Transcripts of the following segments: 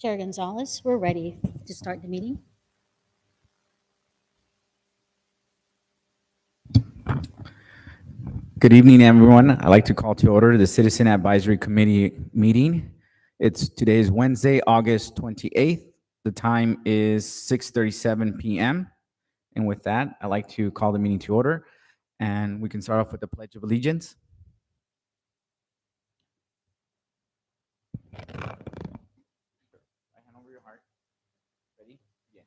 Chair Gonzalez, we're ready to start the meeting. Good evening, everyone. I'd like to call to order the Citizen Advisory Committee meeting. Today is Wednesday, August 28th. The time is 6:37 p.m. And with that, I'd like to call the meeting to order. And we can start off with the Pledge of Allegiance. Hand over your heart. Ready? Yeah.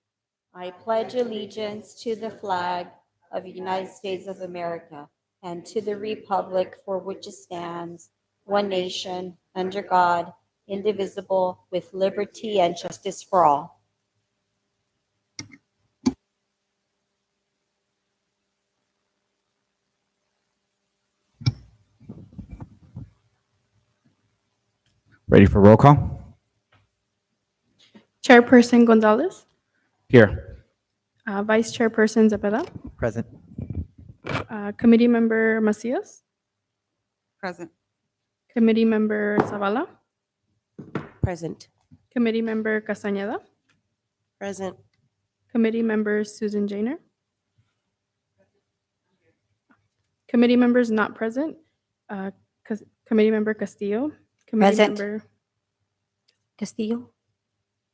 I pledge allegiance to the flag of the United States of America and to the republic for which it stands, one nation, under God, indivisible, with liberty and justice for all. Ready for roll call? Chairperson Gonzalez, Here. Vice Chairperson Zepeda, Present. Committee Member Macias, Present. Committee Member Zavala, Present. Committee Member Castañeda, Present. Committee Member Susan Jainer. Committee members not present, Committee Member Castillo, Committee Present. Member, Castillo.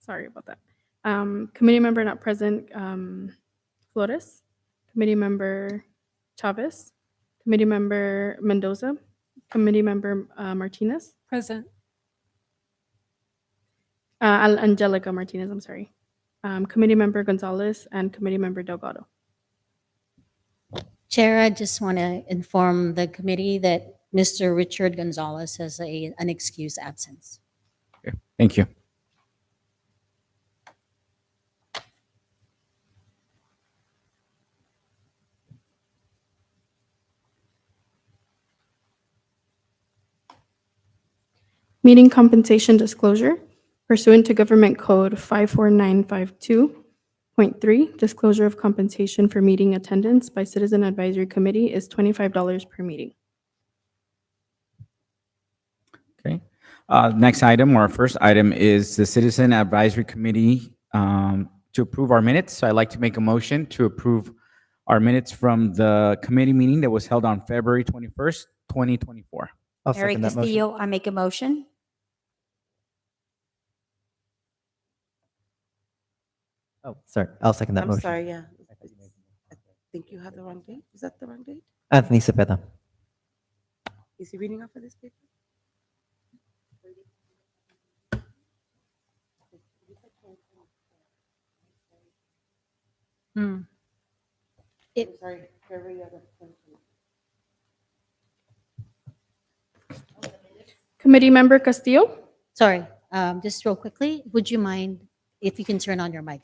sorry about that. Committee Member not present, Flores, Committee Member Chavez, Committee Member Mendoza, Committee Member Martinez, Present. Angelica Martinez, I'm sorry. Committee Member Gonzalez and Committee Member Delgado. Chair, I just want to inform the committee that Mr. Richard Gonzalez has an excused absence. Okay. Thank you. Meeting compensation disclosure pursuant to Government Code 54952.3, disclosure of compensation for meeting attendance by Citizen Advisory Committee is $25 per meeting. Okay. Next item, or our first item, is the Citizen Advisory Committee to approve our minutes. So I'd like to make a motion to approve our minutes from the committee meeting that was held on February 21st, 2024. I'll Mary second that motion. Castillo, I make a motion. Oh, sorry. I'll second that I'm motion. sorry, yeah. I think you have the wrong date. Is that the wrong date? Anthony Cepeda. Is he reading off of this paper? It- I'm sorry, February 11th. Committee Member Castillo? Sorry, just real quickly, would you mind if you can turn on your mic?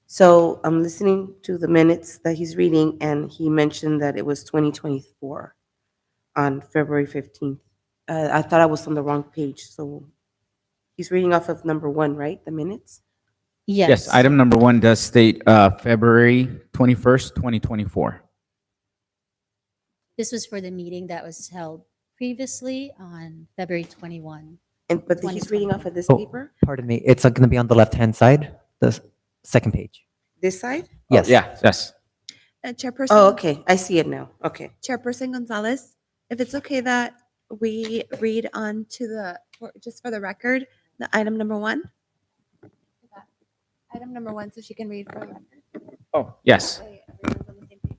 So I'm listening to the minutes that he's reading, and he mentioned that it was 2024 on February 15th. I thought I was on the wrong page, so he's reading off of number 1, right? The minutes? Yes, item number 1 does state February 21st, 2024. This was for the meeting that was held previously on February 21. But he's reading off of this Oh. paper? Pardon me. It's going to be on the left-hand side, the second page. This side? Yes. Yes. Chairperson, Oh, okay. I see it now. Okay. Chairperson Gonzalez, if it's okay that we read on to just for the record, the item number 1. Item number 1, so she can read for the record. Oh, yes. That way everyone's on the same page.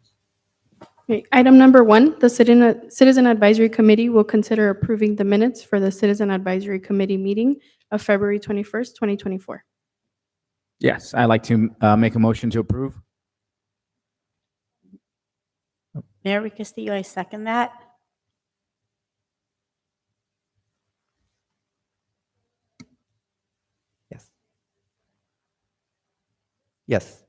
Okay, item number 1, the Citizen Advisory Committee will consider approving the minutes for the Citizen Advisory Committee meeting of February 21st, 2024. Yes, I'd like to make a motion to approve. Mary Castillo, I second that. Yes. Yes.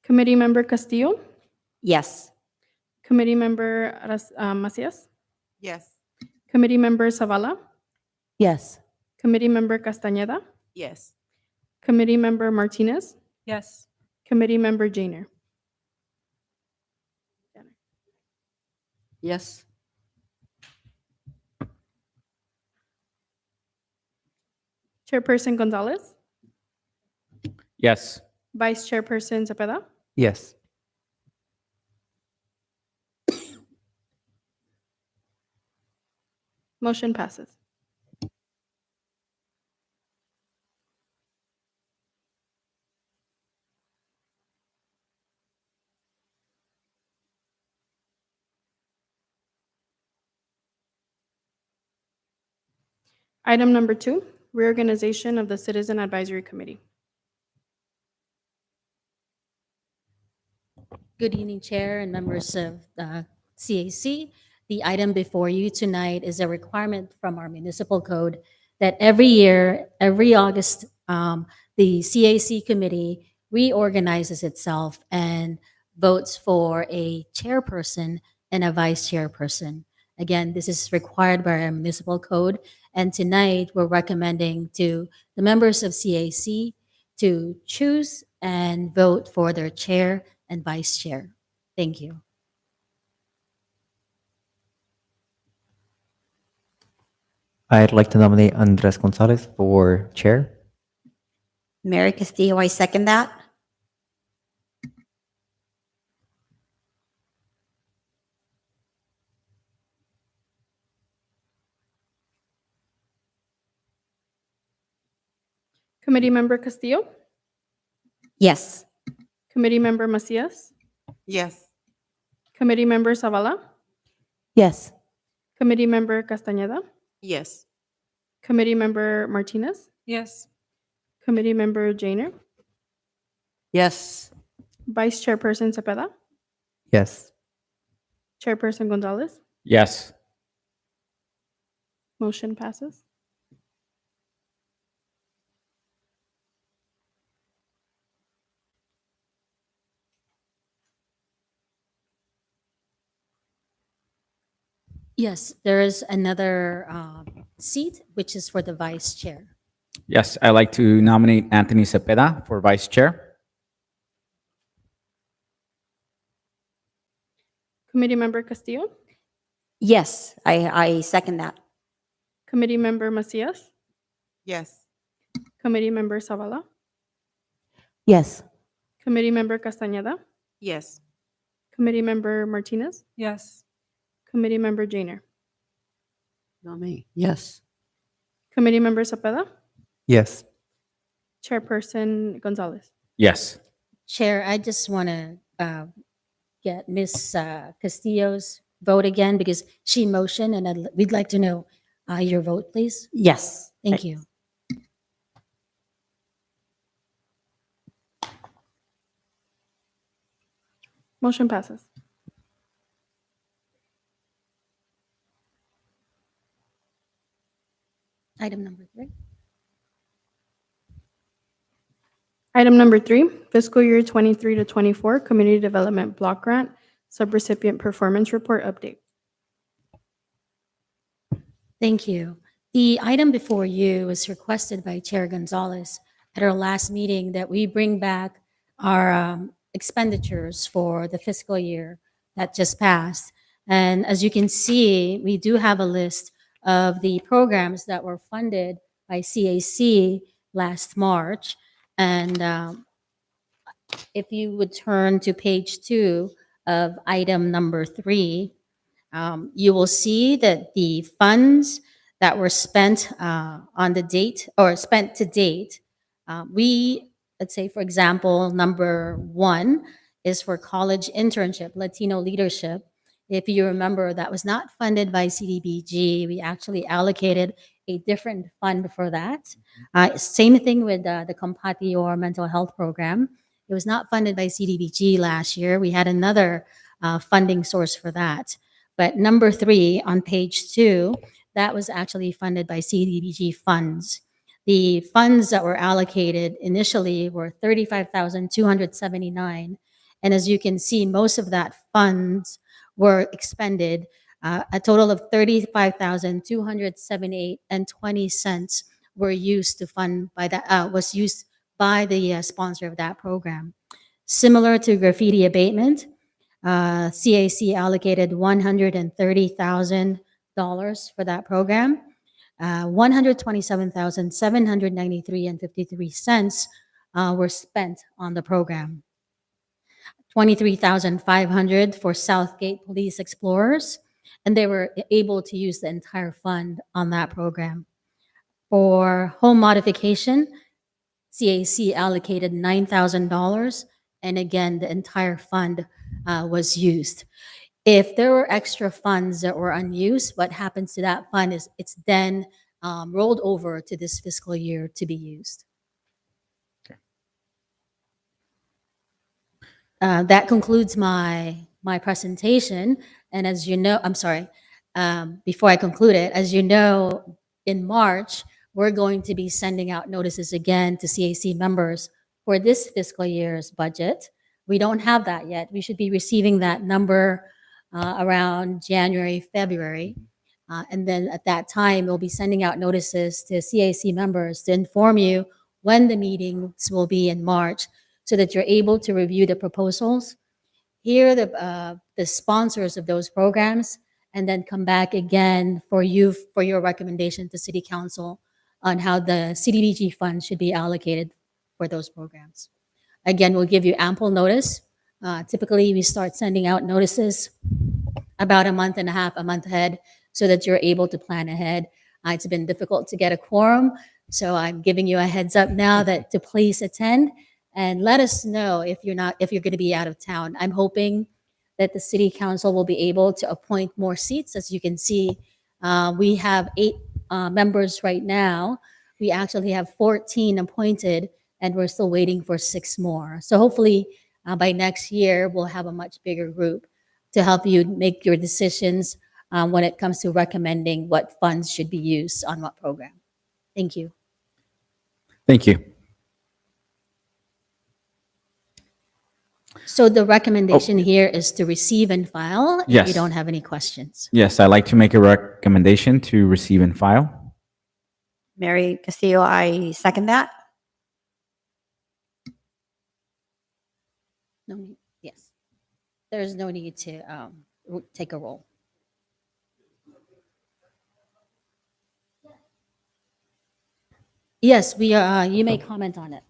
Committee Member Castillo, Yes. Committee Member Macias, Yes. Committee Member Zavala, Yes. Committee Member Castañeda, Yes. Committee Member Martinez, Yes. Committee Member Jainer. Yes. Chairperson Gonzalez, Yes. Vice Chairperson Cepeda, Yes. motion passes. Item number 2, reorganization of the Citizen Advisory Committee. Good evening, Chair and members of the CAC. The item before you tonight is a requirement from our municipal code that every year, every August, the CAC committee reorganizes itself and votes for a chairperson and a vice chairperson. Again, this is required by our municipal code, and tonight we're recommending to the members of CAC to choose and vote for their chair and vice chair. Thank you. I'd like to nominate Andres Gonzalez for chair. Mary Castillo, I second that. Committee Member Castillo, Yes. Committee Member Macias, Yes. Committee Member Zavala, Yes. Committee Member Castañeda, Yes. Committee Member Martinez, Yes. Committee Member Janer, Yes. Vice Chairperson Cepeda, Yes. Chairperson Gonzalez, Yes. motion passes. Yes, there is another seat, which is for the vice chair. Yes, I'd like to nominate Anthony Cepeda for vice chair. Committee Member Castillo, Yes, I second that. Committee Member Macias, Yes. Committee Member Zavala, Yes. Committee Member Castañeda, Yes. Committee Member Martinez, Yes. Committee Member Janer, Not me. Yes. Committee Member Cepeda, Yes. Chairperson Gonzalez. Yes. Chair, I just want to get Ms. Castillo's vote again because she motioned, and we'd like to know your vote, please. Yes. Thank you. Motion passes. Item number 3. Item number 3, fiscal year 23 to 24 Community Development Block Grant Subrecipient Performance Report Update. Thank you. The item before you was requested by Chair Gonzalez at our last meeting that we bring back our expenditures for the fiscal year that just passed. And as you can see, we do have a list of the programs that were funded by CAC last March. And if you would turn to page 2 of item number 3, you will see that the funds that were spent on the date or spent to date, let's say, for example, number 1 is for college internship, Latino leadership. If you remember, that was not funded by CDBG. We actually allocated a different fund for that. Same thing with the Compatior mental health program. It was not funded by CDBG last year. We had another funding source for that. But number 3 on page 2, that was actually funded by CDBG funds. The funds that were allocated initially were $35,279. And as you can see, most of that funds were expended. A total of $35,278.20 were used to fund by that, was used by the sponsor of that program. Similar to graffiti abatement, CAC allocated $130,000 for that program. 127,793 and 53 cents were spent on the program. 23,500 for Southgate Police Explorers, and they were able to use the entire fund on that program. For home modification, CAC allocated $9,000, and again, the entire fund was used. If there were extra funds that were unused, what happens to that fund is it's then rolled over to this fiscal year to be used. That concludes my presentation. And as you know, I'm sorry, before I conclude it, as you know, in March, we're going to be sending out notices again to CAC members for this fiscal year's budget. We don't have that yet. We should be receiving that number around January, February. And then at that time, we'll be sending out notices to CAC members to inform you when the meetings will be in March so that you're able to review the proposals, hear the sponsors of those programs, and then come back again for your recommendation to City Council on how the CDBG funds should be allocated for those programs. Again, we'll give you ample notice. Typically, we start sending out notices about a month and a half, a month ahead, so that you're able to plan ahead. It's been difficult to get a quorum, so I'm giving you a heads up now that to please attend and let us know if you're going to be out of town. I'm hoping that the City Council will be able to appoint more seats. As you can see, we have 8 members right now. We actually have 14 appointed, and we're still waiting for 6 more. So hopefully by next year, we'll have a much bigger group to help you make your decisions when it comes to recommending what funds should be used on what program. Thank you. Thank you. So the recommendation here is to receive and file. If Yes. you don't have any questions. Yes, I'd like to make a recommendation to receive and file. Mary Castillo, I second that. No need. Yes. There is no need to take a roll. Yes, we are. You may comment on it.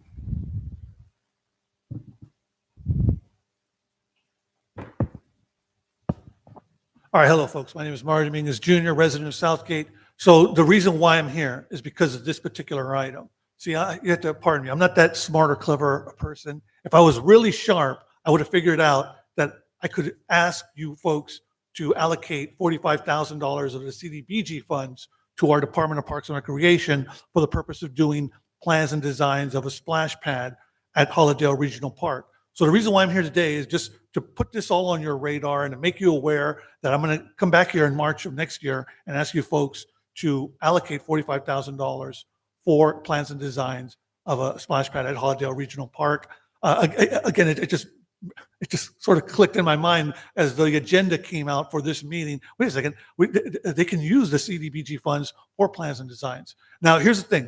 All right, hello, folks. My name is Mario Dominguez Jr., resident of Southgate. So the reason why I'm here is because of this particular item. See, you have to pardon me. I'm not that smart or clever a person. If I was really sharp, I would have figured out that I could ask you folks to allocate $45,000 of the CDBG funds to our Department of Parks and Recreation for the purpose of doing plans and designs of a splash pad at Hollandale Regional Park. So the reason why I'm here today is just to put this all on your radar and to make you aware that I'm going to come back here in March of next year and ask you folks to allocate $45,000 for plans and designs of a splash pad at Hollandale Regional Park. Again, it just sort of clicked in my mind as the agenda came out for this meeting. Wait a second, they can use the CDBG funds for plans and designs. Now, here's the thing.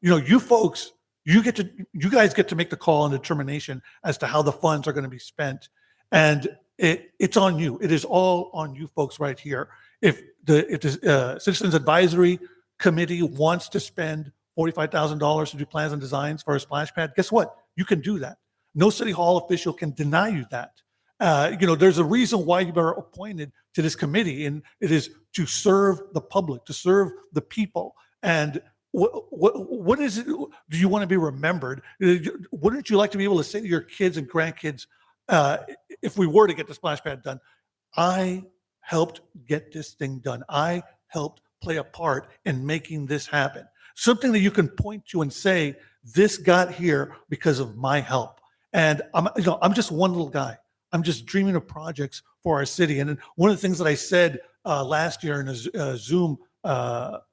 You folks, you guys get to make the call and determination as to how the funds are going to be spent, and it's on you. It is all on you folks right here. If the Citizens Advisory Committee wants to spend $45,000 to do plans and designs for a splash pad, guess what? You can do that. No City Hall official can deny you that. There's a reason why you are appointed to this committee, and it is to serve the public, to serve the people. And what is it? Do you want to be remembered? Wouldn't you like to be able to say to your kids and grandkids, if we were to get the splash pad done, I helped get this thing done. I helped play a part in making this happen. Something that you can point to and say, this got here because of my help. And I'm just one little guy. I'm just dreaming of projects for our city. And one of the things that I said last year in a Zoom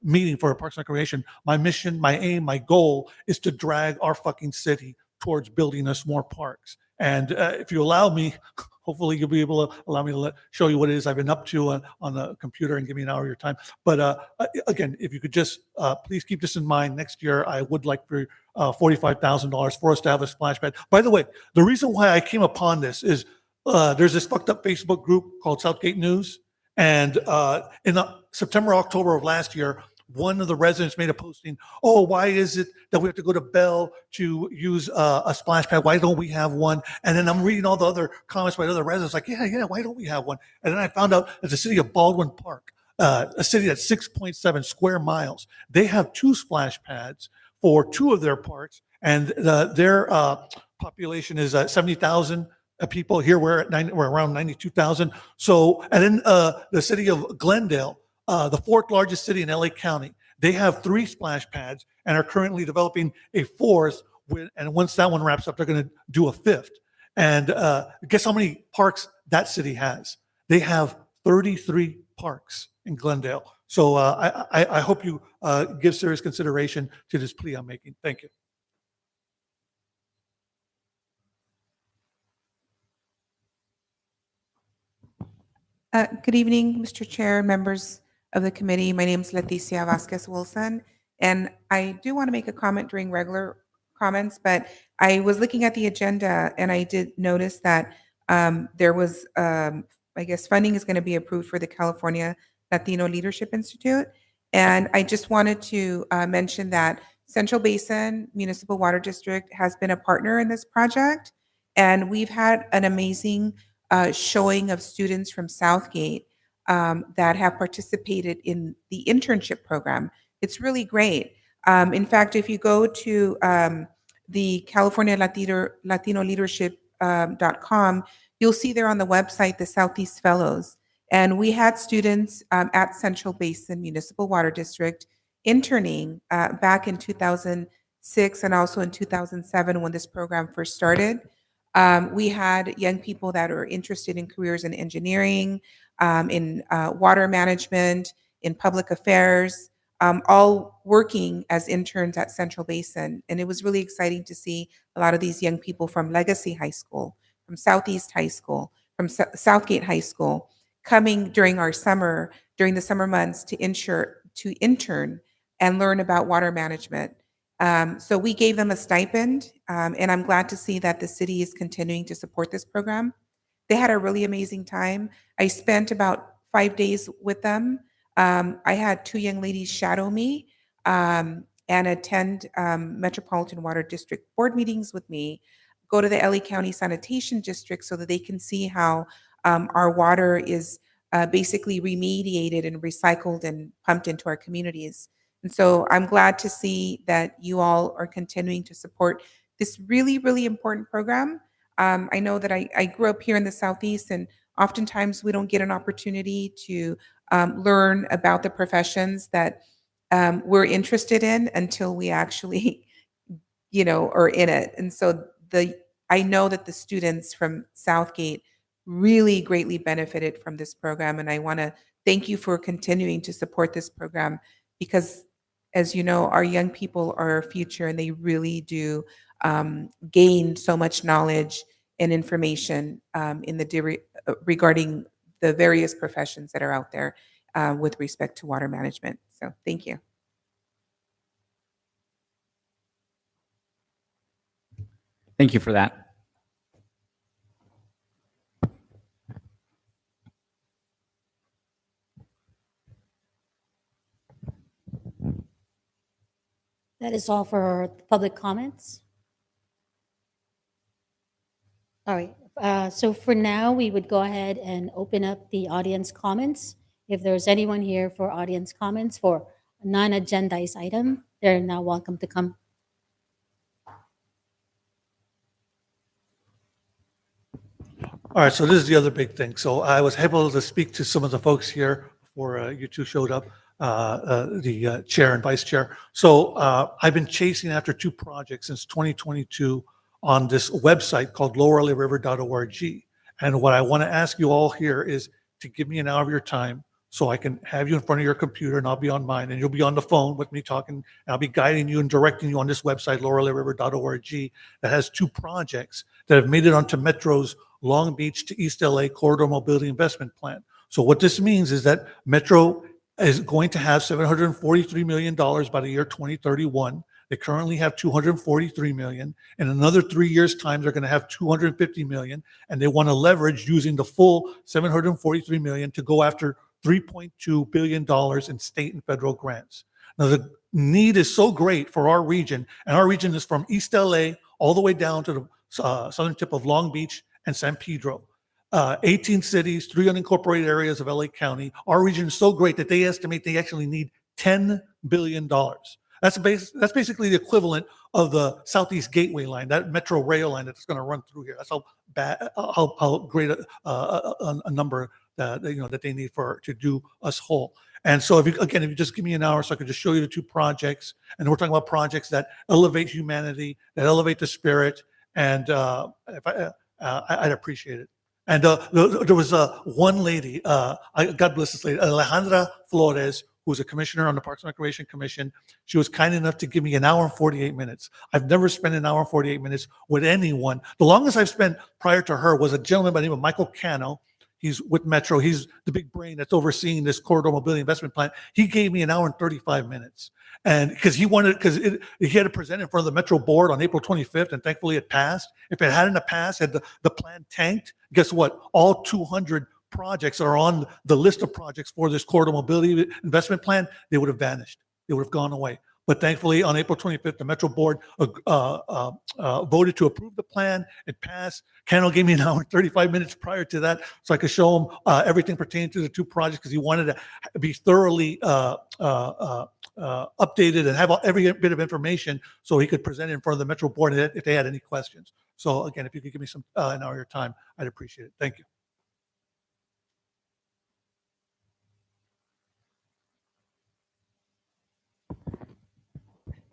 meeting for Parks and Recreation, my mission, my aim, my goal is to drag our fucking city towards building us more parks. And if you allow me, hopefully you'll be able to allow me to show you what it is I've been up to on the computer and give me an hour of your time. But again, if you could just please keep this in mind. Next year, I would like for $45,000 for us to have a splash pad. By the way, the reason why I came upon this is there's this fucked up Facebook group called Southgate News. And in September, October of last year, one of the residents made a posting, oh, why is it that we have to go to Bell to use a splash pad? Why don't we have one? And then I'm reading all the other comments by other residents like, yeah, why don't we have one? And then I found out that the city of Baldwin Park, a city that's 6.7 square miles, they have 2 splash pads for 2 of their parks. And their population is 70,000 people. Here we're around 92,000. So, and then the city of Glendale, the 4th largest city in LA County, they have 3 splash pads and are currently developing a 4th. And once that one wraps up, they're going to do a 5th. And guess how many parks that city has? They have 33 parks in Glendale. So I hope you give serious consideration to this plea I'm making. Thank you. Good evening, Mr. Chair, members of the committee. My name is Leticia Vasquez Wilson, and I do want to make a comment during regular comments, but I was looking at the agenda and I did notice that there was, I guess, funding is going to be approved for the California Latino Leadership Institute. And I just wanted to mention that Central Basin Municipal Water District has been a partner in this project, and we've had an amazing showing of students from Southgate that have participated in the internship program. It's really great. In fact, if you go to the California Latino Leadership.com, you'll see there on the website the Southeast Fellows. And we had students at Central Basin Municipal Water District interning back in 2006 and also in 2007 when this program first started. We had young people that are interested in careers in engineering, in water management, in public affairs, all working as interns at Central Basin. And it was really exciting to see a lot of these young people from Legacy High School, from Southeast High School, from Southgate High School, coming during the summer months to intern and learn about water management. So we gave them a stipend, and I'm glad to see that the city is continuing to support this program. They had a really amazing time. I spent about 5 days with them. I had 2 young ladies shadow me and attend Metropolitan Water District board meetings with me, go to the LA County Sanitation District so that they can see how our water is basically remediated and recycled and pumped into our communities. And so I'm glad to see that you all are continuing to support this really, really important program. I know that I grew up here in the Southeast, and oftentimes we don't get an opportunity to learn about the professions that we're interested in until we actually, are in it. And so I know that the students from Southgate really greatly benefited from this program, and I want to thank you for continuing to support this program because, as you know, our young people are our future, and they really do gain so much knowledge and information regarding the various professions that are out there with respect to water management. So thank you. Thank you for that. That is all for public comments. All right. So for now, we would go ahead and open up the audience comments. If there's anyone here for audience comments for a non-agendized item, they're now welcome to come. All right, so this is the other big thing. So I was able to speak to some of the folks here before you two showed up, the chair and vice chair. So I've been chasing after 2 projects since 2022 on this website called loraleiriver.org. And what I want to ask you all here is to give me an hour of your time so I can have you in front of your computer and I'll be on mine and you'll be on the phone with me talking. And I'll be guiding you and directing you on this website, loraleiriver.org, that has 2 projects that have made it onto Metro's Long Beach to East LA Corridor Mobility Investment Plan. So what this means is that Metro is going to have $743 million by the year 2031 They currently have 243 million. In another 3 years' time, they're going to have 250 million, and they want to leverage using the full 743 million to go after $3.2 billion in state and federal grants. Now, the need is so great for our region, and our region is from East LA all the way down to the southern tip of Long Beach and San Pedro. 18 cities, 3 unincorporated areas of LA County. Our region is so great that they estimate they actually need $10 billion. That's basically the equivalent of the Southeast Gateway line, that metro rail line that's going to run through here. That's how great a number that that they need to do us whole. And so, if you just give me an hour, so I could just show you the 2 projects, and we're talking about projects that elevate humanity, that elevate the spirit, and I'd appreciate it. And there was one lady, God bless this lady, Alejandra Flores, who was a commissioner on the Parks and Recreation Commission. She was kind enough to give me an hour and 48 minutes. I've never spent an hour and 48 minutes with anyone. The longest I've spent prior to her was a gentleman by the name of Michael Cano. He's with Metro. He's the big brain that's overseeing this corridor mobility investment plan. He gave me an hour and 35 minutes. And because he had to present in front of the Metro board on April 25th, and thankfully it passed. If it hadn't passed, had the plan tanked, guess what? All 200 projects are on the list of projects for this corridor mobility investment plan. They would have vanished. They would have gone away. But thankfully, on April 25th, the Metro board voted to approve the plan. It passed. Cano gave me an hour and 35 minutes prior to that, so I could show him everything pertaining to the 2 projects, because he wanted to be thoroughly updated and have every bit of information so he could present it in front of the Metro board if they had any questions. So again, if you could give me an hour of your time, I'd appreciate it. Thank you.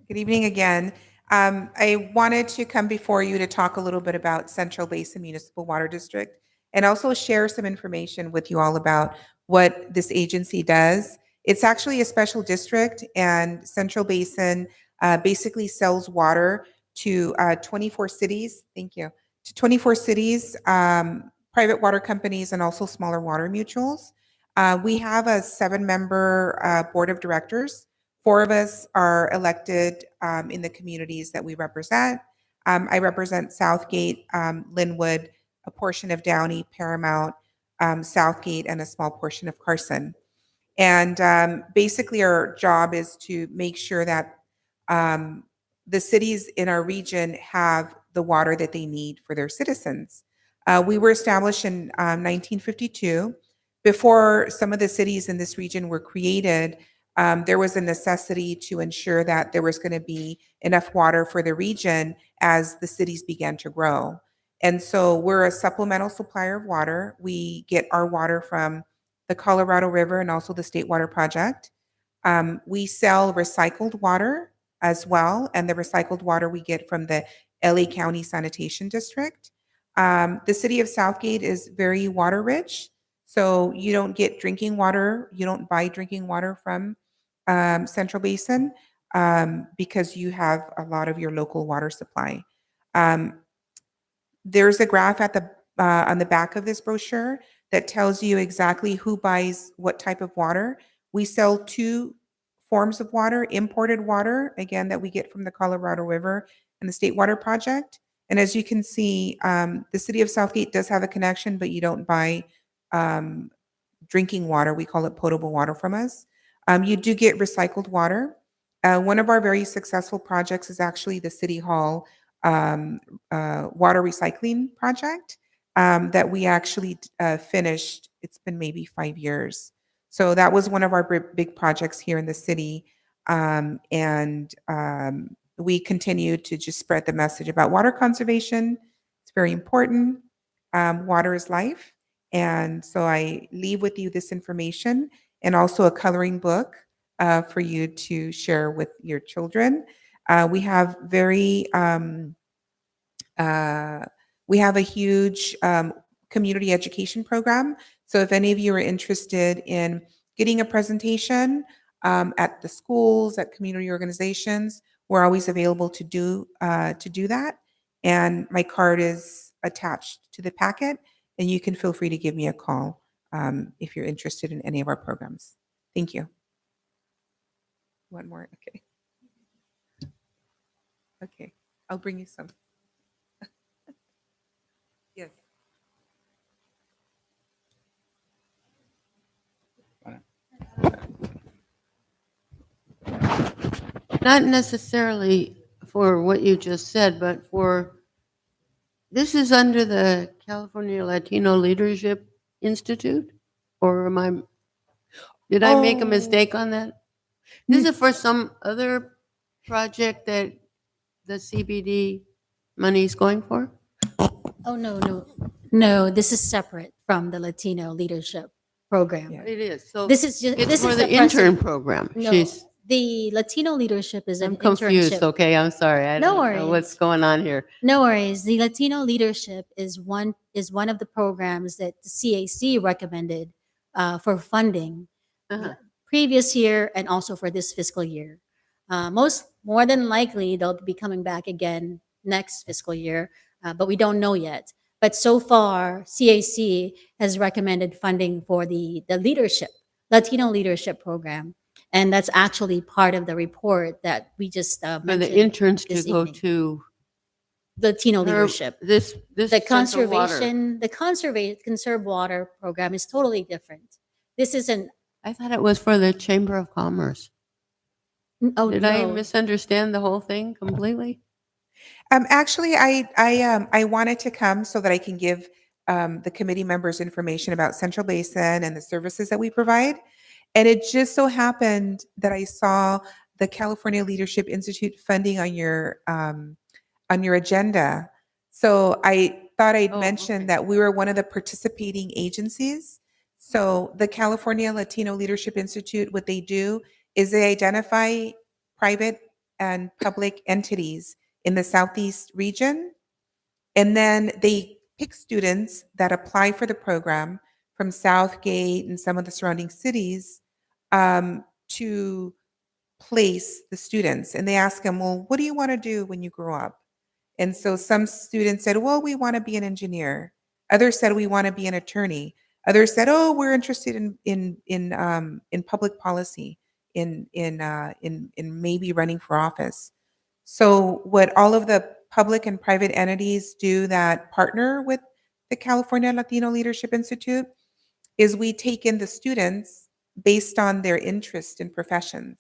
Good evening again. I wanted to come before you to talk a little bit about Central Basin Municipal Water District and also share some information with you all about what this agency does. It's actually a special district, and Central Basin basically sells water to 24 cities. Thank you. To 24 cities, private water companies, and also smaller water mutuals. We have a 7-member board of directors. 4 of us are elected in the communities that we represent. I represent Southgate, Linwood, a portion of Downey, Paramount, Southgate, and a small portion of Carson. And basically our job is to make sure that the cities in our region have the water that they need for their citizens. We were established in 1952. Before some of the cities in this region were created, there was a necessity to ensure that there was going to be enough water for the region as the cities began to grow. And so we're a supplemental supplier of water. We get our water from the Colorado River and also the State Water Project. We sell recycled water as well, and the recycled water we get from the LA County Sanitation District. The city of Southgate is very water rich, so you don't get drinking water. You don't buy drinking water from Central Basin because you have a lot of your local water supply. There's a graph at the on the back of this brochure that tells you exactly who buys what type of water. We sell 2 forms of water: imported water, again, that we get from the Colorado River and the State Water Project. And as you can see, the city of Southgate does have a connection, but you don't buy drinking water. We call it potable water from us. You do get recycled water. One of our very successful projects is actually the City Hall water recycling project that we actually finished. It's been maybe 5 years. So that was one of our big projects here in the city. We continue to just spread the message about water conservation. It's very important. Water is life. And so I leave with you this information and also a coloring book for you to share with your children. We have a huge community education program. So if any of you are interested in getting a presentation at the schools, at community organizations, we're always available to do that. And my card is attached to the packet, and you can feel free to give me a call if you're interested in any of our programs. Thank you. One more, okay. Okay, I'll bring you some. Yes. Not necessarily for what you just said, but this is under the California Latino Leadership Institute? Or did I make a Oh. mistake on that? This is for some other project that the CBD money is going for? Oh, no, no, no, this is separate from the Latino Leadership Program. Yeah. It is, so This is just, it's this for is the the precedent. intern program. No, She's, the Latino Leadership is an I'm confused, internship. okay, I'm sorry. I No don't know what's worries. going on here. No worries. The Latino Leadership is one of the programs that the CAC recommended for funding Uh-huh. previous year and also for this fiscal year. More than likely, they'll be coming back again next fiscal year, but we don't know yet. But so far, CAC has recommended funding for the Latino Leadership Program. And that's actually part of the report that we just For the mentioned. interns to this go evening. to Latino her- Leadership. This The Central Water. Conserve Water program is totally different. This isn't, I thought it was for the Chamber of Commerce. oh, Did I no. misunderstand the whole thing completely? Actually, I wanted to come so that I can give the committee members information about Central Basin and the services that we provide. And it just so happened that I saw the California Leadership Institute funding on your agenda. So I thought I'd Oh, mention okay. that we were one of the participating agencies. So the California Latino Leadership Institute, what they do is they identify private and public entities in the Southeast region. And then they pick students that apply for the program from Southgate and some of the surrounding cities to place the students. And they ask them, well, what do you want to do when you grow up? And so some students said, well, we want to be an engineer. Others said, we want to be an attorney. Others said, oh, we're interested in public policy, in maybe running for office. So what all of the public and private entities do that partner with the California Latino Leadership Institute is we take in the students based on their interest in professions.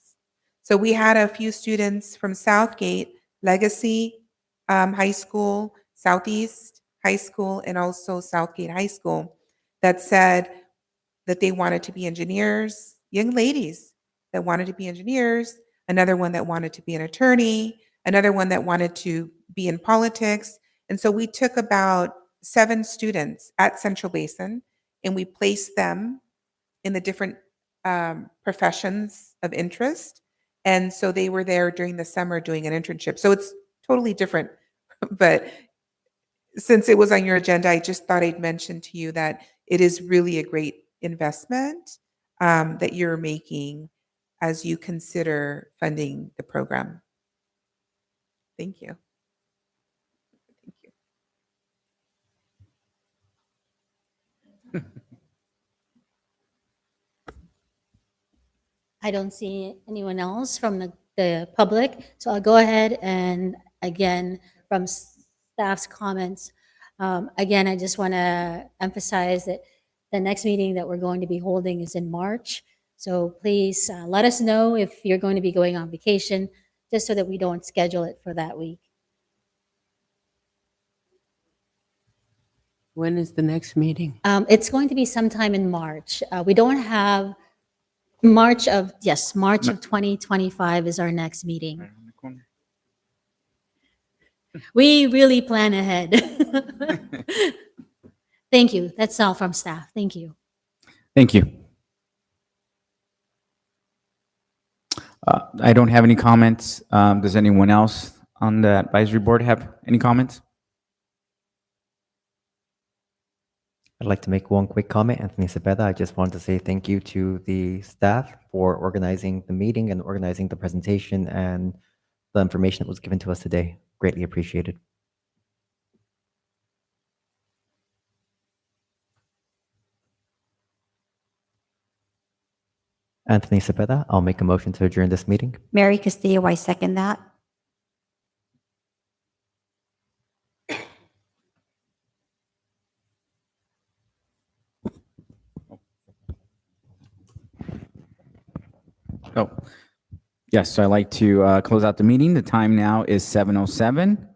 So we had a few students from Southgate, Legacy High School, Southeast High School, and also Southgate High School that said that they wanted to be engineers, young ladies that wanted to be engineers, another one that wanted to be an attorney, another one that wanted to be in politics. And so we took about 7 students at Central Basin and we placed them in the different professions of interest. And so they were there during the summer doing an internship. So it's totally different. But since it was on your agenda, I just thought I'd mention to you that it is really a great investment that you're making as you consider funding the program. Thank you. Thank you. I don't see anyone else from the public. So I'll go ahead and again, from staff's comments, again, I just want to emphasize that the next meeting that we're going to be holding is in March. So please let us know if you're going to be going on vacation, just so that we don't schedule it for that week. When is the next meeting? It's going to be sometime in March. We don't have March of 2025 is our next meeting. We really plan ahead. Thank you. That's all from staff. Thank you. Thank you. I don't have any comments. Does anyone else on the advisory board have any comments? I'd like to make one quick comment, Anthony Cepeda. I just wanted to say thank you to the staff for organizing the meeting and organizing the presentation and the information that was given to us today. Greatly appreciated. Anthony Cepeda, I'll make a motion to adjourn this meeting. Mary Castillo, I second that. Oh, yes, so I'd like to close out the meeting. The time now is 7:07.